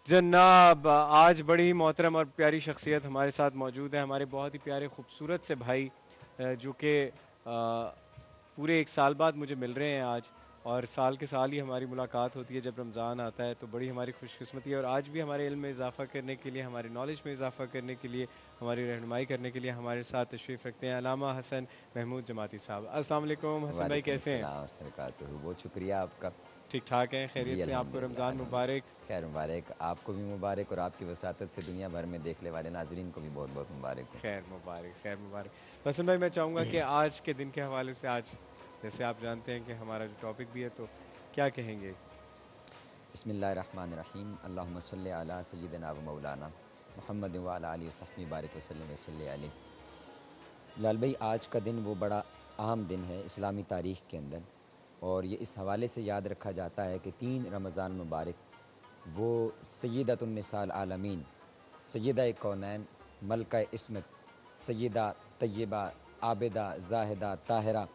جناب آج بڑی ہی محترم اور پیاری شخصیت ہمارے ساتھ موجود ہے، ہمارے بہت ہی پیارے خوبصورت سے بھائی جو کہ پورے ایک سال بعد مجھے مل رہے ہیں آج، اور سال کے سال ہی ہماری ملاقات ہوتی ہے جب رمضان آتا ہے، تو بڑی ہماری خوش قسمتی ہے۔ اور آج بھی ہمارے علم میں اضافہ کرنے کے لیے، ہماری نالج میں اضافہ کرنے کے لیے، ہماری رہنمائی کرنے کے لیے ہمارے ساتھ تشریف رکھتے ہیں علامہ حسن محمود جماعتی صاحب۔ السلام علیکم حسن بھائی، وعلیکم کیسے ہیں؟ السلام ورحمۃ اللہ وبرکاتہ، بہت شکریہ آپ کا۔ ٹھیک ٹھاک ہیں، جی خیریت سے؟ آپ کو الحمدللہ رمضان مبارک۔ الحمدللہ، خیر مبارک آپ کو بھی مبارک، اور آپ کی وساطت سے دنیا بھر میں دیکھنے والے ناظرین کو بھی بہت بہت مبارک ہو۔ خیر مبارک، خیر مبارک۔ حسن بھائی، میں چاہوں گا کہ آج کے دن کے حوالے سے، آج جیسے آپ جانتے ہیں کہ ہمارا جو ٹاپک بھی ہے، تو کیا کہیں گے؟ بسم اللہ الرحمن الرحیم، اللہم صلی علی سیدنا و مولانا محمد وعلی آلہ وصحبہ بارک وسلم وصلی علیہ۔ بلال بھائی، آج کا دن وہ بڑا اہم دن ہے اسلامی تاریخ کے اندر، اور یہ اس حوالے سے یاد رکھا جاتا ہے کہ 3 رمضان مبارک وہ سیدۃ النساء العالمین، سیدہ کونین، ملکہ عصمت، سیدہ طیبہ عابدہ زاہدہ طاہرہ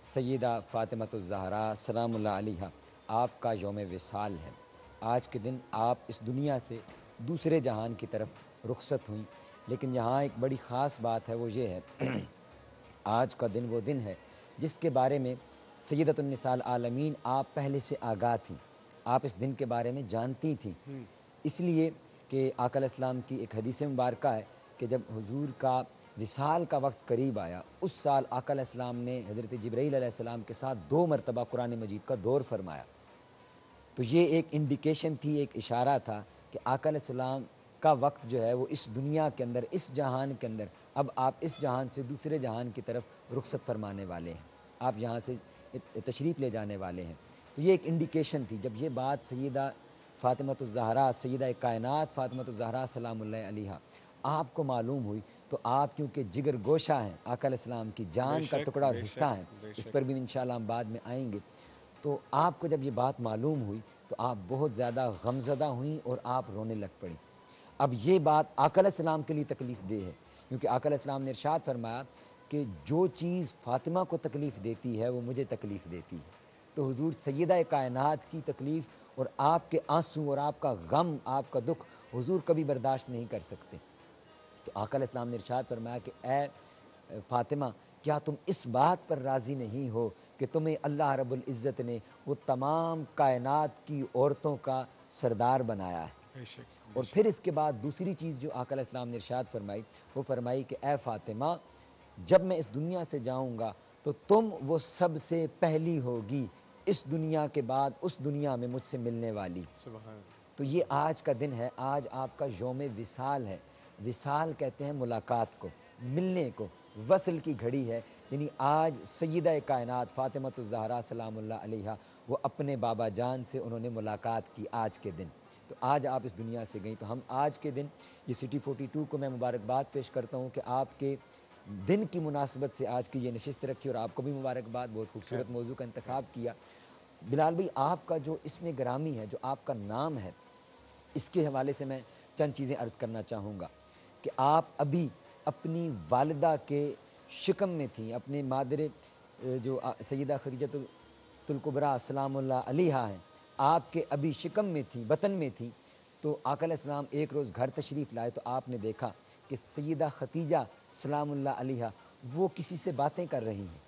سیدہ فاطمۃ الزہراء سلام اللہ علیہا آپ کا یوم وصال ہے۔ آج کے دن آپ اس دنیا سے دوسرے جہان کی طرف رخصت ہوئیں، لیکن یہاں ایک بڑی خاص بات ہے، وہ یہ ہے آج کا دن وہ دن ہے جس کے بارے میں سیدۃ النساء العالمین آپ پہلے سے آگاہ تھیں، آپ اس دن کے بارے میں جانتی تھیں، اس لیے کہ آقا علیہ السلام کی ایک حدیث مبارکہ ہے کہ جب حضور کا وصال کا وقت قریب آیا، اس سال آقا علیہ السلام نے حضرت جبرائیل علیہ السلام کے ساتھ 2 مرتبہ قرآن مجید کا دور فرمایا۔ تو یہ ایک انڈیکیشن تھی، ایک اشارہ تھا کہ آقا علیہ السلام کا وقت جو ہے وہ اس دنیا کے اندر، اس جہان کے اندر، اب آپ اس جہان سے دوسرے جہان کی طرف رخصت فرمانے والے ہیں، آپ یہاں سے تشریف لے جانے والے ہیں۔ تو یہ ایک انڈیکیشن تھی۔ جب یہ بات سیدہ فاطمۃ الزہراء، سیدہ کائنات فاطمۃ الزہراء سلام اللہ علیہا آپ کو معلوم ہوئی، تو آپ کیونکہ جگر گوشہ ہیں، آقا علیہ السلام کی بے جان کا شک، ٹکڑا اور بے حصہ شک، ہیں، بے اس شک۔ پر بھی انشاءاللہ ہم بعد میں آئیں گے۔ تو آپ کو جب یہ بات معلوم ہوئی تو آپ بہت زیادہ غمزدہ ہوئیں اور آپ رونے لگ پڑیں۔ اب یہ بات آقا علیہ السلام کے لیے تکلیف دہ ہے، کیونکہ آقا علیہ السلام نے ارشاد فرمایا کہ جو چیز فاطمہ کو تکلیف دیتی ہے وہ مجھے تکلیف دیتی ہے۔ تو حضور سیدہ کائنات کی تکلیف اور آپ کے آنسو اور آپ کا غم، آپ کا دکھ حضور کبھی برداشت نہیں کر سکتے۔ تو آقا علیہ السلام نے ارشاد فرمایا کہ اے فاطمہ، کیا تم اس بات پر راضی نہیں ہو کہ تمہیں اللہ رب العزت نے وہ تمام کائنات کی عورتوں کا سردار بنایا ہے؟ بے شک، بے اور پھر شک۔ اس کے بعد دوسری چیز جو آقا علیہ السلام نے ارشاد فرمائی، وہ فرمائی کہ اے فاطمہ، جب میں اس دنیا سے جاؤں گا تو تم وہ سب سے پہلی ہوگی اس دنیا کے بعد اس دنیا میں مجھ سے ملنے والی۔ سبحان تو اللہ، یہ سبحان آج کا دن ہے، آج آپ کا یوم وصال ہے۔ وصال کہتے ہیں ملاقات کو، ملنے کو، وصل کی گھڑی ہے، یعنی آج سیدہ کائنات فاطمۃ الزہراء سلام اللہ علیہا وہ اپنے بابا جان سے انہوں نے ملاقات کی آج کے دن۔ تو آج آپ اس دنیا سے گئیں، تو ہم آج کے دن یہ سٹی 42 کو میں مبارکباد پیش کرتا ہوں کہ آپ کے دن کی مناسبت سے آج کی یہ نشست رکھی، اور آپ کو بھی مبارکباد، بہت خیر، خوبصورت موضوع کا خیر۔ انتخاب کیا۔ بلال بھائی، آپ کا جو اسم گرامی ہے، جو آپ کا نام ہے، اس کے حوالے سے میں چند چیزیں عرض کرنا چاہوں گا کہ آپ ابھی اپنی والدہ کے شکم میں تھیں، اپنے مادر جو سیدہ خدیجہ الکبریٰ سلام اللہ علیہا ہیں، آپ کے ابھی شکم میں تھیں، بطن میں تھیں۔ تو آقا علیہ السلام ایک روز گھر تشریف لائے تو آپ نے دیکھا کہ سیدہ خدیجہ سلام اللہ علیہا وہ کسی سے باتیں کر رہی ہیں،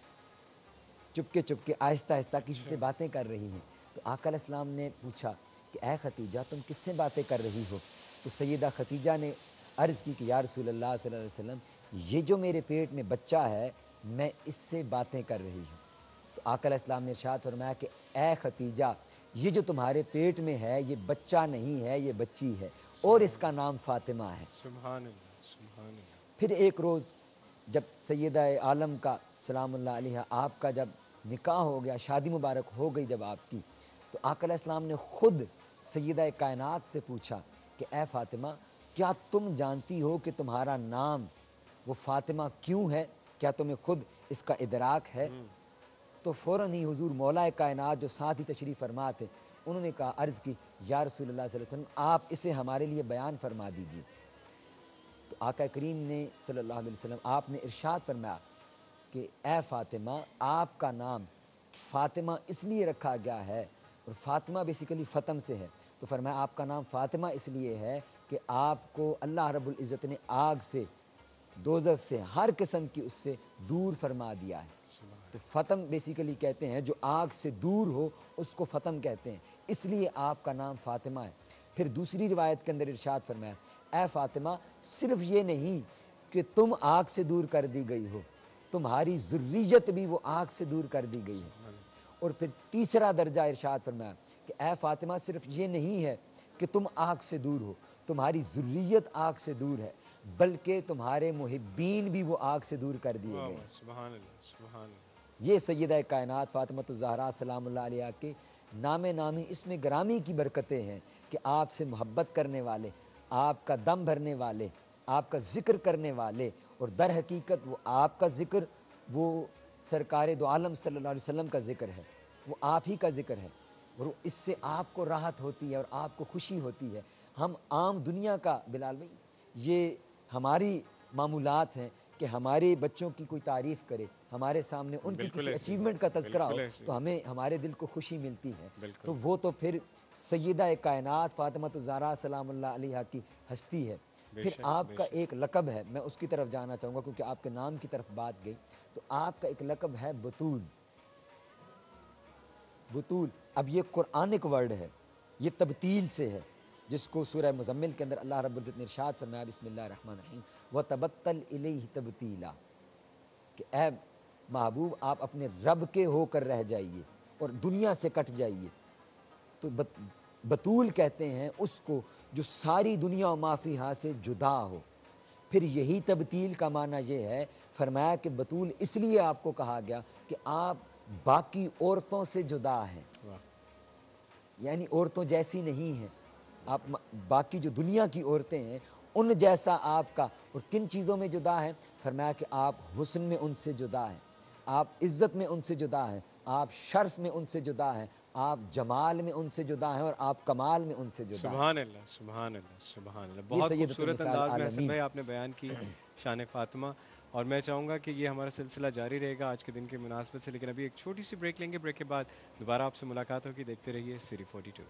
چپکے چپکے، آہستہ آہستہ کسی اچھا، سے باتیں کر رہی ہیں۔ تو آقا علیہ السلام نے پوچھا کہ اے خدیجہ، تم کس سے باتیں کر رہی ہو؟ تو سیدہ خدیجہ نے عرض کی کہ یا رسول اللہ صلی اللہ علیہ وسلم، یہ جو میرے پیٹ میں بچہ ہے، میں اس سے باتیں کر رہی ہوں۔ تو آقا علیہ السلام نے ارشاد فرمایا کہ اے خدیجہ، یہ جو تمہارے پیٹ میں ہے یہ بچہ نہیں ہے، یہ بچی ہے، اور اس سبحان کا اللہ، نام فاطمہ ہے۔ سبحان اللہ، سبحان اللہ۔ پھر ایک روز جب سیدہ عالم کا سلام اللہ علیہ آپ کا جب نکاح ہو گیا، شادی مبارک ہو گئی جب آپ کی، تو آقا علیہ السلام نے خود سیدہ کائنات سے پوچھا کہ اے فاطمہ، کیا تم جانتی ہو کہ تمہارا نام وہ فاطمہ کیوں ہے؟ کیا تمہیں خود اس کا ادراک ہے؟ تو فوراً ہی حضور مولا کائنات جو ساتھ ہی تشریف فرما تھے، انہوں نے کہا، عرض کی، یا رسول اللہ صلی اللہ علیہ وسلم، آپ اسے ہمارے لیے بیان فرما دیجیے۔ تو آقا کریم نے صلی اللہ علیہ وسلم آپ نے ارشاد فرمایا کہ اے فاطمہ، آپ کا نام فاطمہ اس لیے رکھا گیا ہے، اور فاطمہ بیسیکلی فتم سے ہے، تو فرمایا آپ کا نام فاطمہ اس لیے ہے کہ آپ کو اللہ رب العزت نے آگ سے، دوزخ سے، ہر قسم کی اس سے دور فرما دیا ہے۔ تو فتم بیسیکلی کہتے ہیں جو آگ سے دور ہو اس کو فتم کہتے ہیں، اس لیے آپ کا نام فاطمہ ہے۔ پھر دوسری روایت کے اندر ارشاد فرمایا اے فاطمہ صرف یہ نہیں کہ تم آگ سے دور کر دی گئی ہو، تمہاری ذریت بھی وہ آگ سے دور کر دی گئی ہے۔ اور پھر تیسرا درجہ ارشاد فرمایا کہ اے فاطمہ صرف یہ نہیں ہے کہ تم آگ سے دور ہو، تمہاری ذریت آگ سے دور ہے، بلکہ تمہارے محبین بھی وہ آگ سے دور کر دیے گئے۔ سبحان اللہ، سبحان اللہ۔ یہ سیدہ کائنات فاطمہ الزہرا سلام اللہ علیہ کے نام نامی اسم گرامی کی برکتیں ہیں کہ آپ سے محبت کرنے والے، آپ کا دم بھرنے والے، آپ کا ذکر کرنے والے، اور در حقیقت وہ آپ کا ذکر وہ سرکار دو عالم صلی اللہ علیہ وسلم کا ذکر ہے، وہ آپ ہی کا ذکر ہے، اور اس سے آپ کو راحت ہوتی ہے اور آپ کو خوشی ہوتی ہے۔ ہم عام دنیا کا بلال بھائی یہ ہماری معمولات ہیں کہ ہمارے بچوں کی کوئی تعریف کرے، ہمارے سامنے ان کی بالکل کسی ایسی اچیومنٹ کا تذکرہ ہو بالکل ایسی تو ہمیں ہمارے دل کو خوشی ملتی ہے۔ بالکل۔ تو وہ تو پھر سیدہ کائنات فاطمہ الزہرا سلام اللہ علیہ کی ہستی ہے۔ بے پھر شک، آپ بے کا شک۔ ایک لقب ہے، میں اس کی طرف جانا چاہوں گا کیونکہ آپ کے نام کی طرف بات گئی، تو آپ کا ایک لقب ہے بطول۔ بطول اب یہ قرآنک ورڈ ہے، یہ تبتیل سے ہے، جس کو سورہ مزمل کے اندر اللہ رب العزت نے ارشاد فرمایا بسم اللہ الرحمن الرحیم وَتَبَتَّلْ إِلَيْهِ تَبْتِيلًا، کہ اے محبوب آپ اپنے رب کے ہو کر رہ جائیے اور دنیا سے کٹ جائیے۔ تو بطول کہتے ہیں اس کو جو ساری دنیا و ما فیہا سے جدا ہو۔ پھر یہی تبتیل کا معنی یہ ہے، فرمایا کہ بطول اس لیے آپ کو کہا گیا کہ آپ باقی عورتوں سے جدا ہیں، یعنی عورتوں جیسی نہیں ہیں آپ، باقی جو دنیا کی عورتیں ہیں ان جیسا آپ کا، اور کن چیزوں میں جدا ہیں؟ فرمایا کہ آپ حسن میں ان سے جدا ہیں، آپ عزت میں ان سے جدا ہیں، آپ شرف میں ان سے جدا ہیں، آپ جمال میں ان سے جدا ہیں، اور آپ کمال میں ان سے جدا ہیں۔ سبحان اللہ، سبحان اللہ، سبحان اللہ۔ یہ بہت سیدۃ خوبصورت النساء انداز میں حسن العالمین۔ بھائی آپ نے بیان کی شان فاطمہ، اور میں چاہوں گا کہ یہ ہمارا سلسلہ جاری رہے گا آج کے دن کی مناسبت سے، لیکن ابھی ایک چھوٹی سی بریک لیں گے، بریک کے بعد دوبارہ آپ سے ملاقات ہوگی۔ دیکھتے رہیے سری 42۔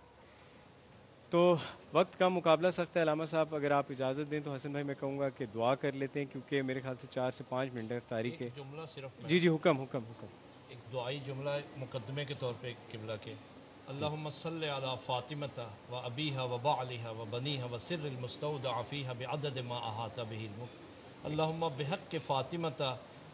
تو وقت کا مقابلہ سخت ہے علامہ صاحب، اگر آپ اجازت دیں تو حسن بھائی میں کہوں گا کہ دعا کر لیتے ہیں، کیونکہ میرے خیال سے 4 سے 5 منٹ ہے افطاری کے۔ ایک جملہ صرف میں جی جی، حکم حکم حکم۔ ایک دعائی جملہ مقدمے کے طور پہ قبلہ کے، اللہم صلی علی فاطمۃ و ابیہا و بعلہا و بنیہا و سر المستودع فیہا بعدد ما احاط بہ علمک، اللہم بحق فاطمۃ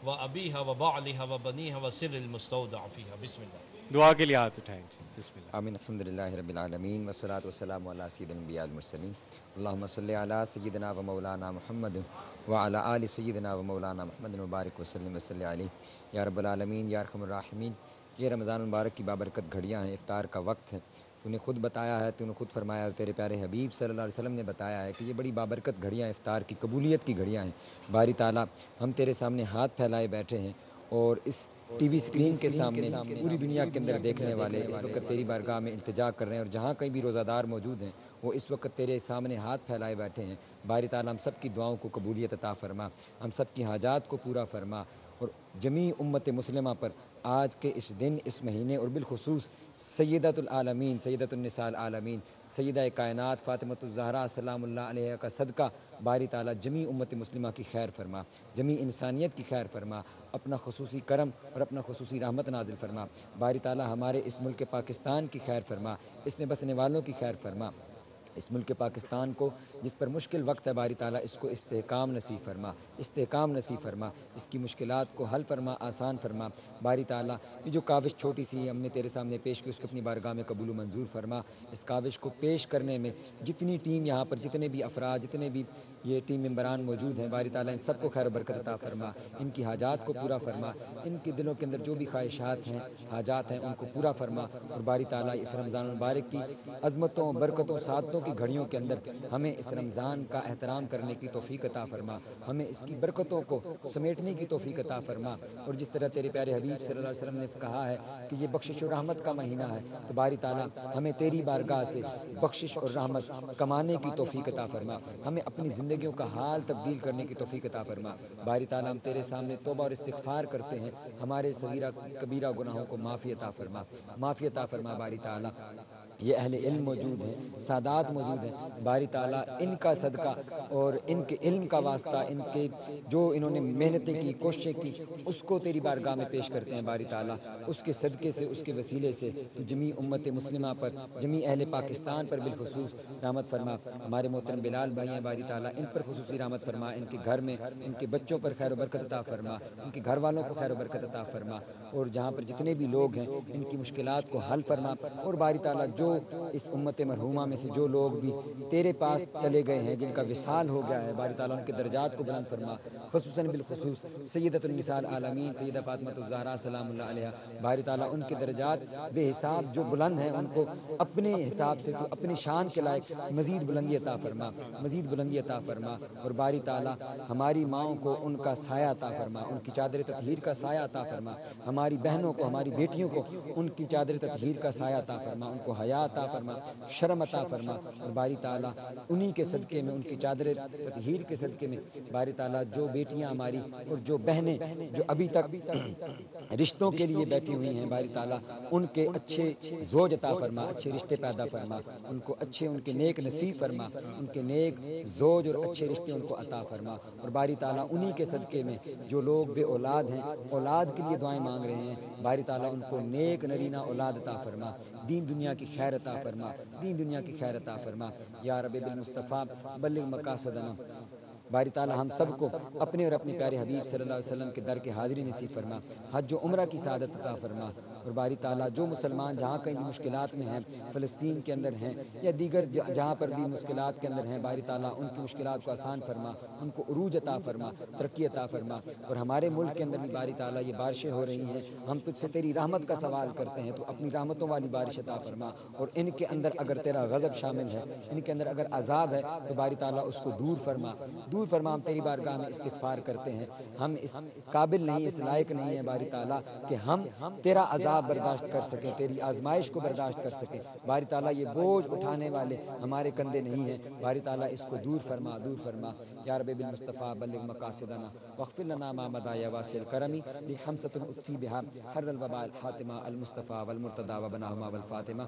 و ابیہا و بعلہا و بنیہا و سر المستودع فیہا۔ بسم اللہ۔ دعا کے لیے ہاتھ اٹھائیں جی، بسم اللہ۔ آمین، الحمدللہ رب العالمین والصلاة والسلام علی سید الانبیاء المرسلین، اللہم صلی علی سیدنا و مولانا محمد وعلی آل سیدنا و مولانا محمد مبارک وسلم وصلی علیہ یا رب العالمین یا ارحم الراحمین۔ یہ رمضان المبارک کی بابرکت گھڑیاں ہیں، افطار کا وقت ہے، تو نے خود بتایا ہے، تو نے خود فرمایا، تیرے پیارے حبیب صلی اللہ علیہ وسلم نے بتایا ہے کہ یہ بڑی بابرکت گھڑیاں افطار کی قبولیت کی گھڑیاں ہیں۔ باری تعالیٰ ہم تیرے سامنے ہاتھ پھیلائے بیٹھے ہیں، اور اس ٹی وی سکرین کے سامنے پوری دنیا کے اندر دیکھنے والے اس وقت تیری بارگاہ میں التجا کر رہے ہیں، اور جہاں کہیں بھی روزہ دار موجود ہیں وہ اس وقت تیرے سامنے ہاتھ پھیلائے بیٹھے ہیں۔ باری تعالیٰ ہم سب کی دعاؤں کو قبولیت عطا فرما، ہم سب کی حاجات کو پورا فرما، اور جمیع امت مسلمہ پر آج کے اس دن، اس مہینے، اور بالخصوص سیدۃ العالمین، سیدۃ النساء العالمین، سیدہ کائنات فاطمہ الزہرا سلام اللہ علیہ کا صدقہ باری تعالیٰ جمیع امت مسلمہ کی خیر فرما، جمیع انسانیت کی خیر فرما، اپنا خصوصی کرم اور اپنا خصوصی رحمت نازل فرما۔ باری تعالیٰ ہمارے اس ملک پاکستان کی خیر فرما، اس میں بسنے والوں کی خیر فرما، اس ملک پاکستان کو جس پر مشکل وقت ہے باری تعالیٰ اس کو استحکام نصیب فرما، استحکام نصیب فرما، اس کی مشکلات کو حل فرما، آسان فرما۔ باری تعالیٰ یہ جو کاوش چھوٹی سی ہم نے تیرے سامنے پیش کی، اس کو اپنی بارگاہ میں قبول و منظور فرما۔ اس کاوش کو پیش کرنے میں جتنی ٹیم یہاں پر، جتنے بھی افراد، جتنے بھی یہ ٹیم ممبران موجود ہیں، باری تعالیٰ ان سب کو خیر و برکت عطا فرما، ان کی حاجات کو پورا فرما، ان کے دلوں کے اندر جو بھی خواہشات ہیں، حاجات ہیں، ان کو پورا فرما، اور باری تعالیٰ اس رمضان المبارک کی عظمتوں، برکتوں، سعادتوں کی گھڑیوں کے اندر ہمیں اس رمضان کا احترام کرنے کی توفیق عطا فرما، ہمیں اس کی برکتوں کو سمیٹنے کی توفیق عطا فرما، اور جس طرح تیرے پیارے حبیب صلی اللہ علیہ وسلم نے کہا ہے کہ یہ بخشش و رحمت کا مہینہ ہے، تو باری تعالیٰ ہمیں تیری بارگاہ سے بخشش اور رحمت کمانے کی توفیق عطا فرما، ہمیں اپنی زندگیوں کا حال تبدیل کرنے کی توفیق عطا فرما۔ باری تعالیٰ ہم تیرے سامنے توبہ اور استغفار کرتے ہیں، ہمارے صغیرہ کبیرہ گناہوں کو معافی عطا فرما، معافی عطا فرما باری تعالیٰ۔ یہ اہل علم موجود ہیں، سادات موجود ہیں، باری تعالیٰ ان کا صدقہ اور ان کے علم کا واسطہ، ان کے جو انہوں نے محنتیں کی، کوششیں کی، اس کو تیری بارگاہ میں پیش کرتے ہیں باری تعالیٰ، اس کے صدقے سے، اس کے وسیلے سے جمیع امت مسلمہ پر، جمیع اہل پاکستان پر بالخصوص رحمت فرما۔ ہمارے محترم بلال بھائی ہیں باری تعالیٰ، ان پر خصوصی رحمت فرما، ان کے گھر میں ان کے بچوں پر خیر و برکت عطا فرما، ان کے گھر والوں کو خیر و برکت عطا فرما، اور جہاں پر جتنے بھی لوگ ہیں ان کی مشکلات کو حل فرما، اور باری تعالیٰ جو اس امت مرحومہ میں سے جو لوگ بھی تیرے پاس چلے گئے ہیں، جن کا وصال ہو گیا ہے، باری تعالیٰ ان کے درجات کو بلند فرما، خصوصاً بالخصوص سیدۃ النساء العالمین سیدہ فاطمہ الزہرا سلام اللہ علیہا، باری تعالیٰ ان کے درجات بے حساب جو بلند ہیں، ان کو اپنے حساب سے تو اپنی شان کے لائق مزید بلندی عطا فرما، مزید بلندی عطا فرما، اور باری تعالیٰ ہماری ماؤں کو ان کا سایہ عطا فرما، ان کی چادر تطہیر کا سایہ عطا فرما، ہماری بہنوں کو، ہماری بیٹیوں کو ان کی چادر تطہیر کا سایہ عطا فرما، ان کو حیا عطا فرما، شرم عطا فرما، اور باری تعالیٰ انہی کے صدقے میں، ان کی چادر تطہیر کے صدقے میں باری تعالیٰ جو بیٹیاں ہماری اور جو بہنیں جو ابھی تک رشتوں کے لیے بیٹھی ہوئی ہیں، باری تعالیٰ ان کے اچھے زوج عطا فرما، اچھے رشتے پیدا فرما، ان کو اچھے، ان کے نیک نصیب فرما، ان کے نیک زوج اور اچھے رشتے ان کو عطا فرما، اور باری تعالیٰ انہی کے صدقے میں جو لوگ بے اولاد ہیں، اولاد کے لیے دعائیں مانگ رہے ہیں، باری تعالیٰ ان کو نیک نرینہ اولاد عطا فرما، دین دنیا کی خیر عطا فرما، دین دنیا کی خیر عطا فرما، یا رب بالمصطفیٰ بلغ مقاصدنا۔ باری تعالیٰ ہم سب کو اپنے اور اپنے پیارے حبیب صلی اللہ علیہ وسلم کے در کے حاضری نصیب فرما، حج و عمرہ کی سعادت عطا فرما، اور باری تعالیٰ جو مسلمان جہاں کہیں بھی مشکلات میں ہیں، فلسطین کے اندر ہیں یا دیگر جہاں پر بھی مشکلات کے اندر ہیں، باری تعالیٰ ان کی مشکلات کو آسان فرما، ان کو عروج عطا فرما، ترقی عطا فرما، اور ہمارے ملک کے اندر بھی باری تعالیٰ یہ بارشیں ہو رہی ہیں، ہم تجھ سے تیری رحمت کا سوال کرتے ہیں، تو اپنی رحمتوں والی بارش عطا فرما، اور ان کے اندر اگر تیرا غضب شامل ہے، ان کے اندر اگر عذاب ہے، تو باری تعالیٰ اس کو دور فرما، دور فرما۔ ہم تیری بارگاہ میں استغفار کرتے ہیں، ہم اس قابل نہیں، اس لائق نہیں ہیں باری تعالیٰ کہ ہم تیرا عذاب برداشت کر سکیں، تیری آزمائش کو برداشت کر سکیں، باری تعالیٰ یہ بوجھ اٹھانے والے ہمارے کندھے نہیں ہیں، باری تعالیٰ اس کو دور فرما، دور فرما، یا رب بالمصطفیٰ بلغ مقاصدنا واغفر لنا ما مضى یا واسع الکرم لحمزة اکفی بها حر الوباء الحاتمہ المصطفیٰ والمرتضیٰ وبناہما والفاطمہ